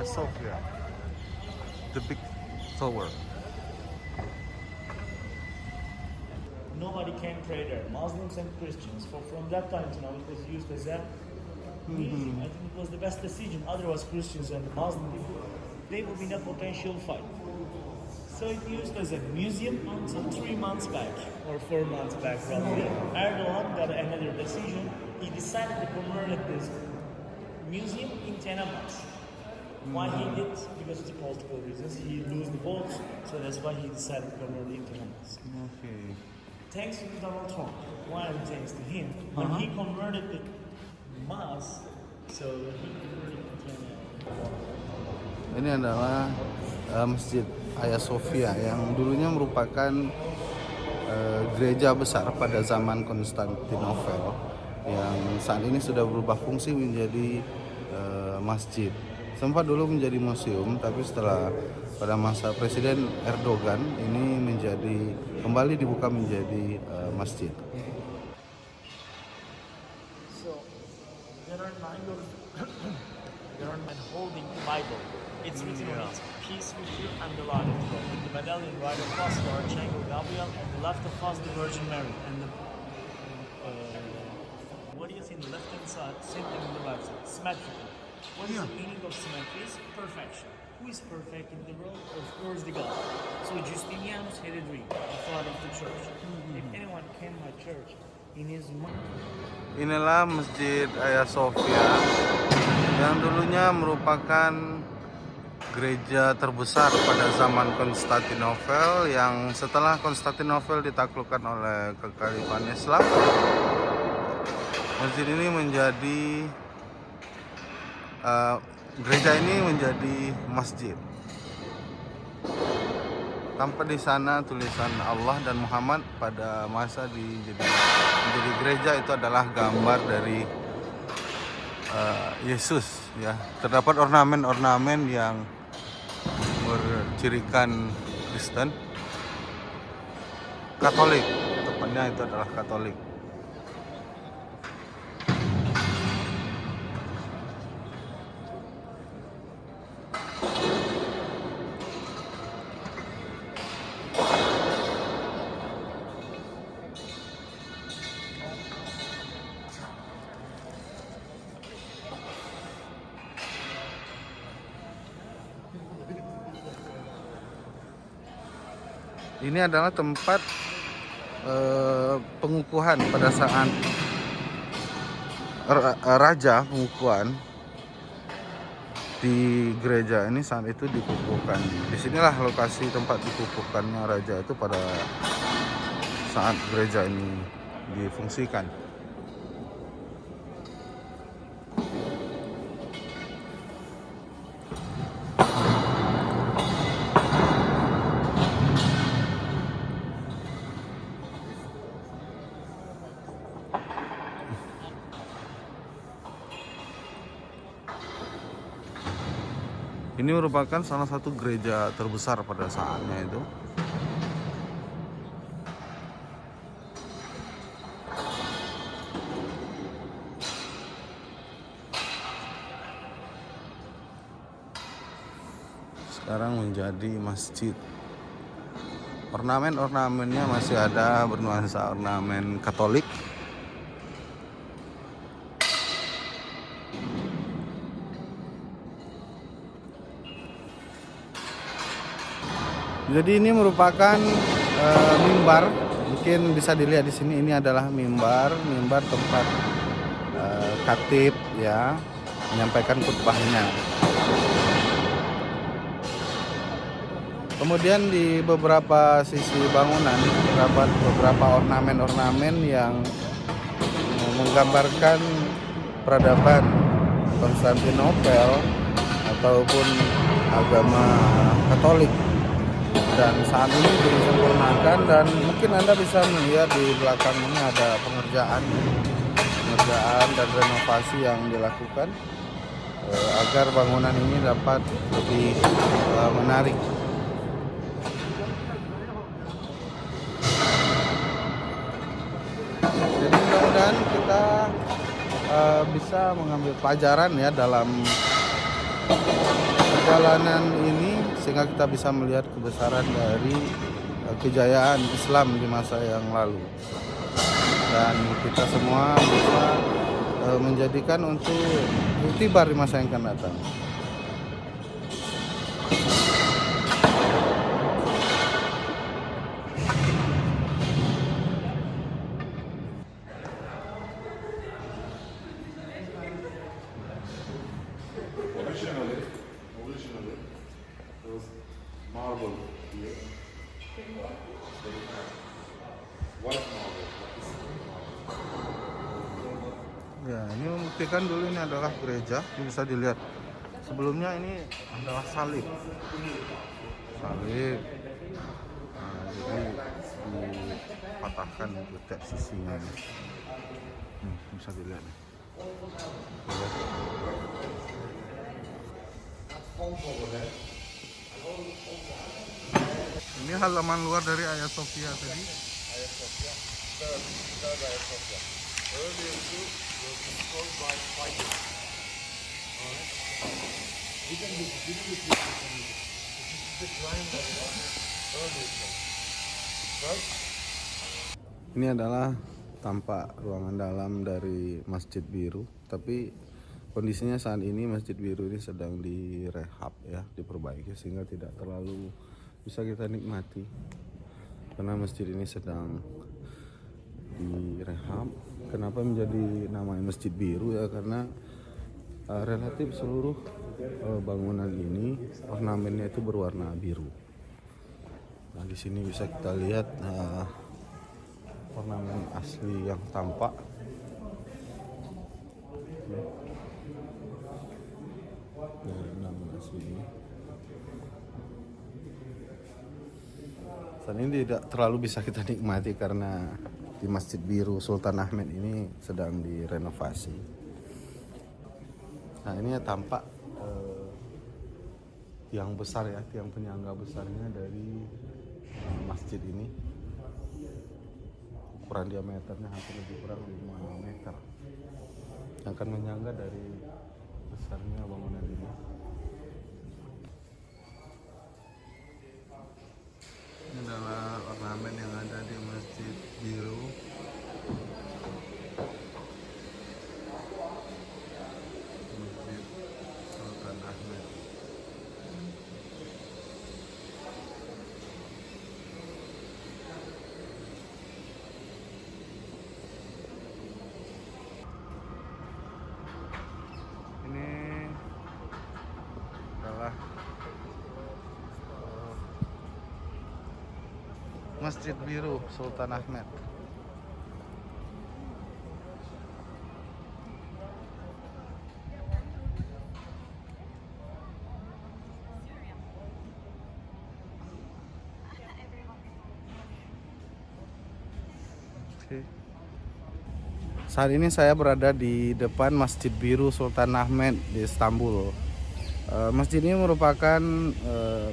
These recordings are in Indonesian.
Hagia Sophia, the big tower. Nobody can pray there, Muslims and Christians. From that time to now, it was used as a museum. I think it was the best decision. Otherwise, Christians and the Muslims, they will be in a potential fight. So it used as a museum until 3 months back, or 4 months back probably. Erdogan got another decision. He decided to convert this museum into a mosque. Why he did? Because of the political reasons. He lose the votes, so that's why he decided to convert it into a mosque. Okay. Thanks to Donald Trump. Why thanks to him? When he converted the mosque, so he converted it into a Ini adalah Masjid Hagia Sophia yang dulunya merupakan gereja besar pada zaman Konstantinopel yang saat ini sudah berubah fungsi menjadi masjid. Sempat dulu menjadi museum, tapi setelah pada masa Presiden Erdogan ini kembali dibuka menjadi masjid. So there are nine holding the Bible. It's written on it, peace with you and the Lord of God. With the medallion right across the Archangel Gabriel, and the left of us the Virgin Mary. And the what do you see in the left hand side, same thing on the right side, symmetrical. What is the meaning of symmetry? Is perfection. Who is perfect in the world? Of course, the God. So Justinianus had a dream, the father of the church. If anyone came to my church in his mind. Inilah Masjid Hagia Sophia yang dulunya merupakan gereja terbesar pada zaman Konstantinopel, yang setelah Konstantinopel ditaklukkan oleh Kekhalifahan Islam, masjid ini menjadi gereja ini menjadi masjid. Tampak di sana tulisan Allah dan Muhammad pada masa menjadi gereja itu adalah gambar dari Yesus, ya. Terdapat ornamen-ornamen yang bercirikan Kristen, Katolik, tepatnya itu adalah Katolik. Ini adalah tempat pengukuhan pada saat raja pengukuhan di gereja ini, saat itu dikukuhkan. Disinilah lokasi tempat dikukuhkannya raja itu pada saat gereja ini difungsikan. Ini merupakan salah satu gereja terbesar pada saatnya itu. Sekarang menjadi masjid. Ornamen-ornamennya masih ada bernuansa ornamen Katolik. Jadi ini merupakan mimbar, mungkin bisa dilihat di sini. Ini adalah mimbar tempat khatib ya menyampaikan khutbahnya. Kemudian di beberapa sisi bangunan terdapat beberapa ornamen-ornamen yang menggambarkan peradaban Konstantinopel ataupun agama Katolik. Dan saat ini disempurnakan, dan mungkin Anda bisa melihat di belakang ini ada pengerjaan dan renovasi yang dilakukan agar bangunan ini dapat lebih menarik. Jadi mudah-mudahan kita bisa mengambil pelajaran ya dalam perjalanan ini sehingga kita bisa melihat kebesaran dari kejayaan Islam di masa yang lalu, dan kita semua bisa menjadikan untuk iktibar di masa yang akan datang. Originally, there was marble here. White marble. Ya, ini membuktikan dulu ini adalah gereja. Ini bisa dilihat. Sebelumnya ini adalah salib. Salib. Nah, jadi dipatahkan ke tiap sisinya. Bisa dilihat. Ini halaman luar dari Hagia Sophia tadi. Hagia Sophia, third Hagia Sophia. Earlier two were destroyed by fighters. This is the crime that was earlier. Right? Ini adalah tampak ruangan dalam dari Masjid Biru, tapi kondisinya saat ini Masjid Biru ini sedang direhab ya, diperbaiki sehingga tidak terlalu bisa kita nikmati karena masjid ini sedang direhab. Kenapa menjadi namanya Masjid Biru ya, karena relatif seluruh bangunan ini ornamennya itu berwarna biru. Nah, di sini bisa kita lihat ornamen asli yang tampak. Ornamen asli ini. Saat ini tidak terlalu bisa kita nikmati karena di Masjid Biru Sultan Ahmed ini sedang direnovasi. Nah, ini tampak tiang besar ya, tiang penyangga besarnya dari masjid ini. Ukuran diameternya hampir lebih kurang 5 meter yang akan menyangga dari besarnya bangunan ini. Ini adalah ornamen yang ada di Masjid Biru. Masjid Sultan Ahmed. Ini adalah Masjid Biru Sultan Ahmed. Saat ini saya berada di depan Masjid Biru Sultan Ahmed di Istanbul. Masjid ini merupakan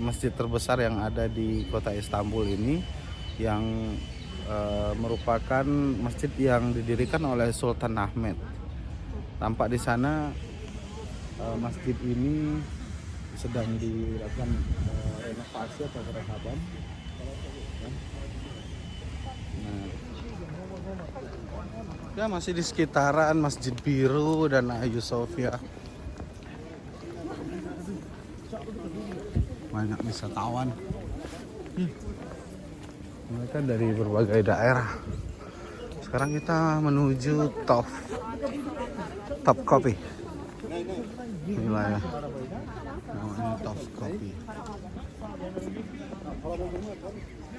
masjid terbesar yang ada di kota Istanbul ini, yang merupakan masjid yang didirikan oleh Sultan Ahmed. Tampak di sana masjid ini sedang dilakukan renovasi atau perehaban. Nah, ya masih di sekitaran Masjid Biru dan Hagia Sophia. Banyak wisatawan. Mereka dari berbagai daerah. Sekarang kita menuju Top Coffee. Inilah ya, namanya Top Coffee.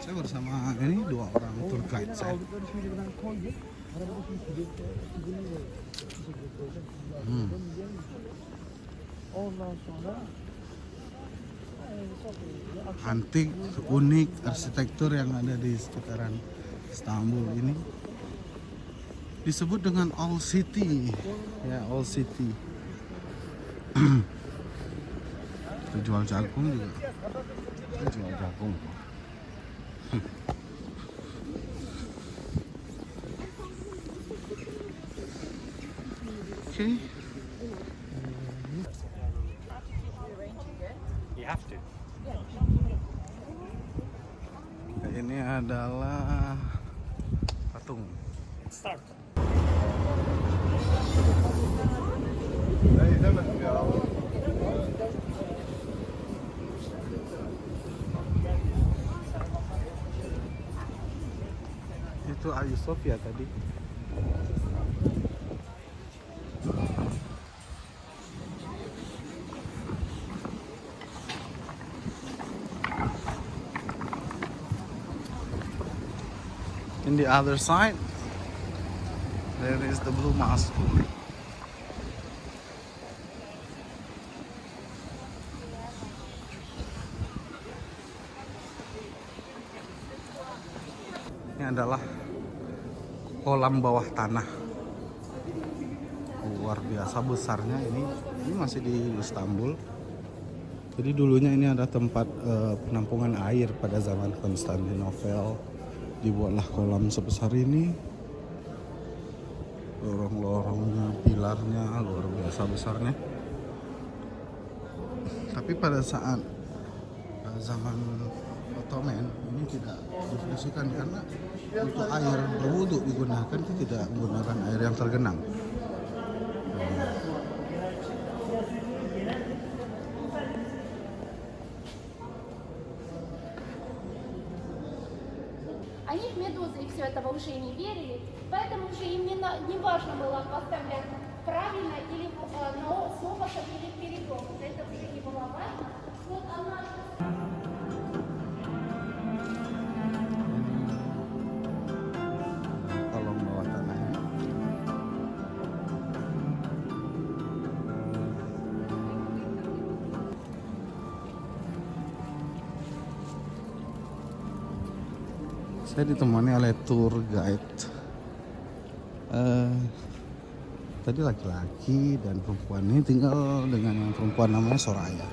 Saya bersama ini 2 orang tour guide saya. Antik, unik arsitektur yang ada di sekitaran Istanbul ini disebut dengan Old City. Ya, Old City. Jual jagung juga. Jual jagung. Oke. adalah patung. Start. Itu Hagia Sophia tadi. In the other side, there is the Blue Mosque. Ini adalah kolam bawah tanah. Luar biasa besarnya ini. Ini masih di Istanbul. Jadi dulunya ini ada tempat penampungan air pada zaman Konstantinopel. Dibuatlah kolam sebesar ini. Lorong-lorongnya, pilarnya luar biasa besarnya. Tapi pada saat zaman Ottoman ini tidak difungsikan karena untuk air berwudu digunakan, itu tidak menggunakan air yang tergenang. Они в медузы и все этого уже не верили, поэтому уже им не важно было поставлять правильно или с опытом или передок. Это уже не было важно. Вот она... Kolom bawah tanahnya. Saya ditemani oleh tour guide. Tadi laki-laki dan perempuan ini tinggal dengan yang perempuan namanya Soraya.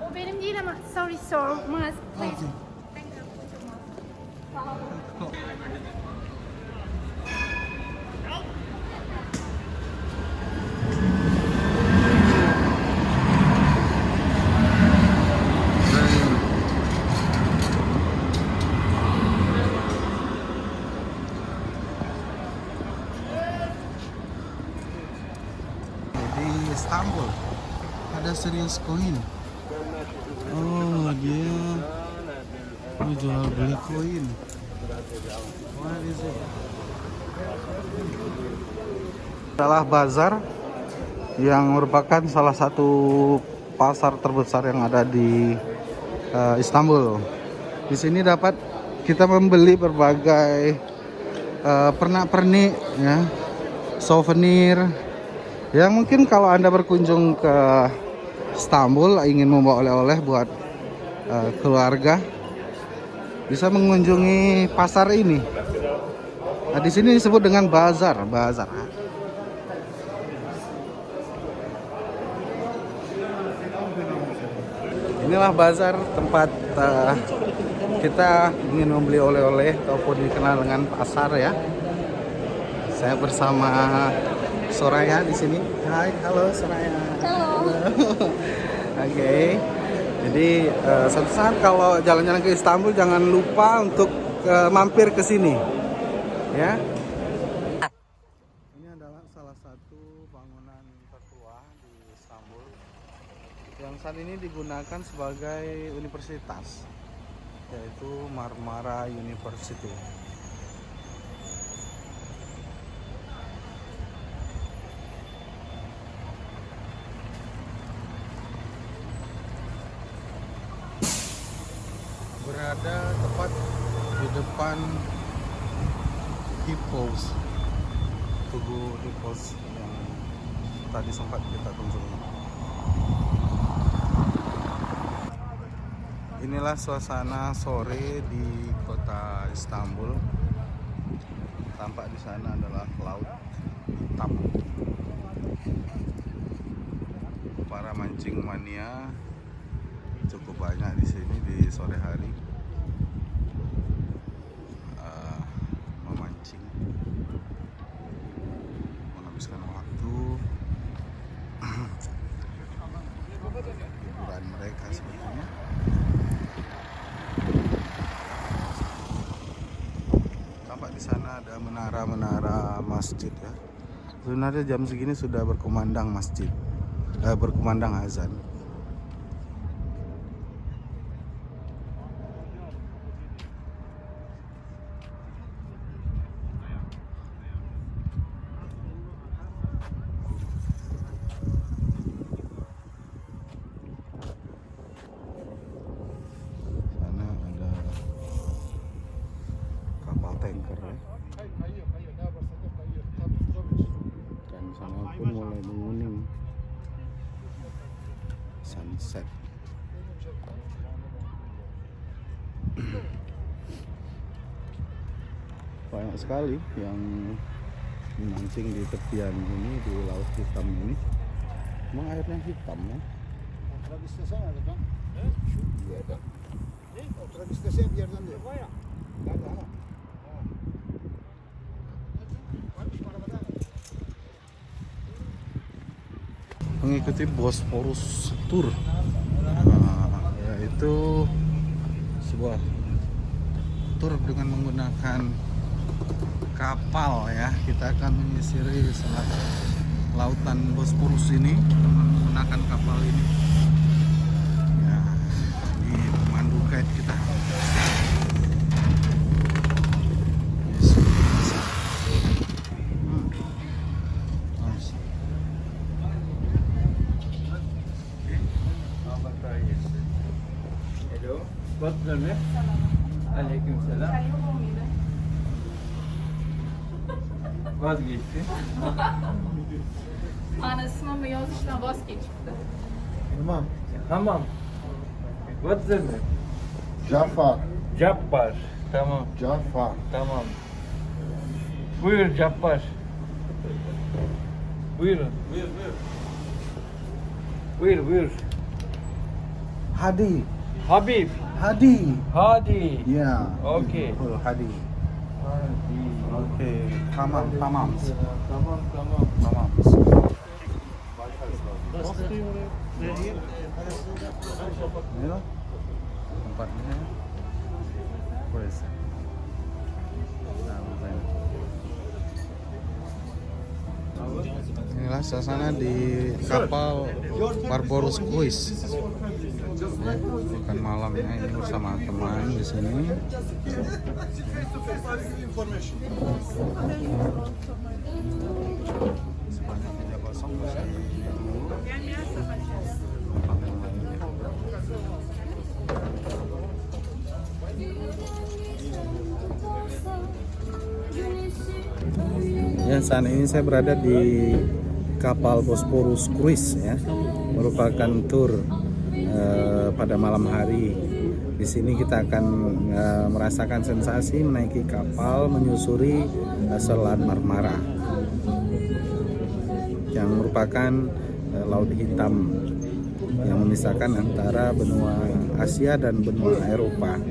O benim değil ama sorry sir, mask please. Di Istanbul ada serious koin. Oh, dia jual beli koin. What is it? Adalah bazar yang merupakan salah satu pasar terbesar yang ada di Istanbul. Di sini dapat kita membeli berbagai pernak-pernik, ya, souvenir. Yang mungkin kalau Anda berkunjung ke Istanbul ingin membawa oleh-oleh buat keluarga, bisa mengunjungi pasar ini. Nah, di sini disebut dengan bazar. Inilah bazar tempat kita ingin membeli oleh-oleh ataupun dikenal dengan pasar, ya. Saya bersama Soraya di sini. Hai, halo Soraya. Halo. Oke. Jadi suatu saat kalau jalan-jalan ke Istanbul jangan lupa untuk mampir ke sini. Ya. Ini adalah salah satu bangunan tertua di Istanbul yang saat ini digunakan sebagai universitas, yaitu Marmara University. Berada tepat di depan Hippos, Tugu Hippos yang tadi sempat kita kunjungi. Inilah suasana sore di kota Istanbul. Tampak di sana adalah laut hitam. Para mancing mania cukup banyak di sini di sore hari memancing. mereka sebetulnya. Tampak di sana ada menara-menara masjid ya. Sebenarnya jam segini sudah berkumandang masjid, berkumandang azan. Sana ada kapal tanker ya. Dan sana pun mulai menguning, sunset. Banyak sekali yang memancing di tepian ini, di Laut Hitam ini. Emang airnya hitam ya? Oturmak istesen aradan. Şu bir yerden. Ne? Oturmak istesen bir yerden diyor. Var ya. Nerede ama? Varmış mı arabada? Mengikuti Bosporus Tour, nah, yaitu sebuah tur dengan menggunakan kapal ya. Kita akan menyisiri selat lautan Bosporus ini menggunakan kapal ini ya. Ini pemandu guide kita. Hello, what's your name? Aleykümselam. Vazgeçti. Anasının mı yazıştan vazgeçti. Tamam. Tamam. What's your name? Caffar. Cabbar. Tamam, Caffar. tamam. Buyur Cabbar. Buyurun. Buyur. Hadi, Habib. Hadi. Hadi. Ya. Okey. Hadi. Hadi. Oke, tamam. Tamam. Tamam. Ini loh tempatnya. Pues. Inilah suasana di kapal Barbaros Cruise. Ya, bukan malamnya ini bersama teman di sini. Sebanyak 3-0 masih ada dulu. Tempat yang lainnya. Ya, saat ini saya berada di kapal Bosporus Cruise ya, merupakan tur pada malam hari. Di sini kita akan merasakan sensasi menaiki kapal menyusuri Selat Marmara yang merupakan laut hitam yang memisahkan antara benua Asia dan benua Eropa.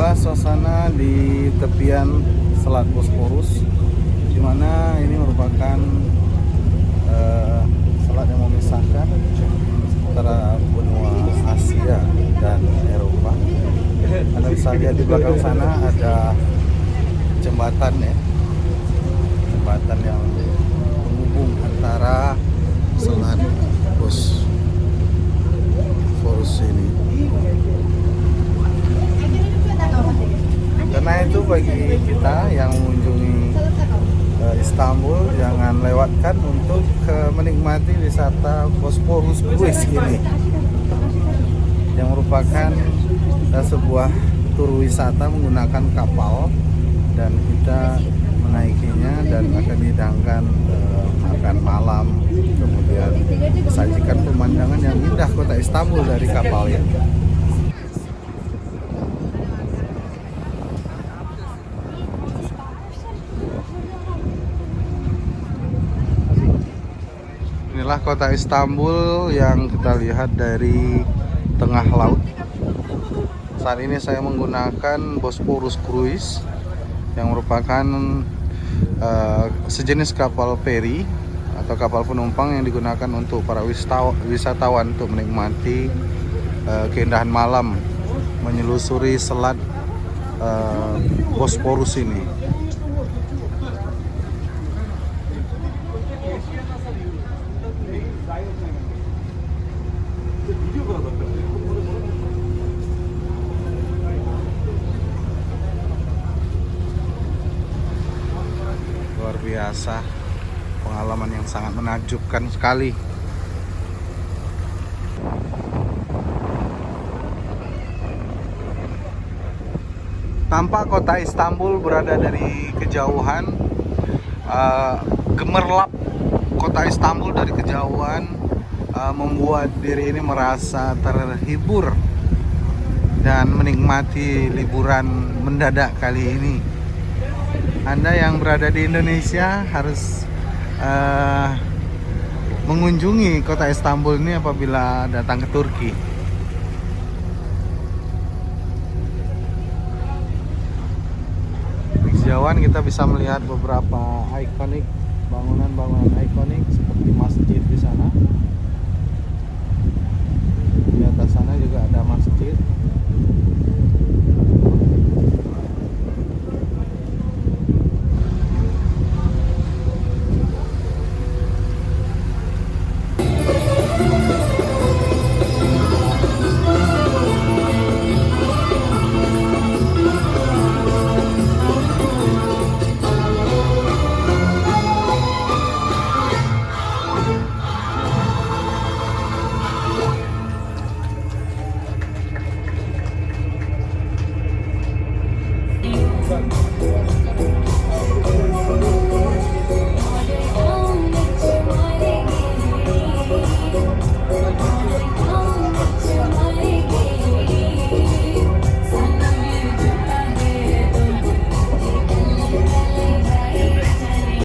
Inilah suasana di tepian Selat Bosporus, di mana ini merupakan selat yang memisahkan antara benua Asia dan Eropa. Anda bisa lihat di belakang sana ada jembatan ya, jembatan yang menghubung antara Selat Bosporus ini. Karena itu bagi kita yang mengunjungi Istanbul, jangan lewatkan untuk menikmati wisata Bosporus Cruise ini, yang merupakan sebuah tur wisata menggunakan kapal, dan kita menaikinya dan akan dihidangkan makan malam, kemudian disajikan pemandangan yang indah kota Istanbul dari kapalnya. Inilah kota Istanbul yang kita lihat dari tengah laut. Saat ini saya menggunakan Bosporus Cruise yang merupakan sejenis kapal feri atau kapal penumpang yang digunakan untuk para wisatawan untuk menikmati keindahan malam menyelusuri selat Bosporus ini. Luar biasa, pengalaman yang sangat menakjubkan sekali. Tampak kota Istanbul berada dari kejauhan, gemerlap kota Istanbul dari kejauhan membuat diri ini merasa terhibur dan menikmati liburan mendadak kali ini. Anda yang berada di Indonesia harus mengunjungi kota Istanbul ini apabila datang ke Turki. Di kejauhan kita bisa melihat beberapa ikonik, bangunan-bangunan ikonik seperti masjid di sana.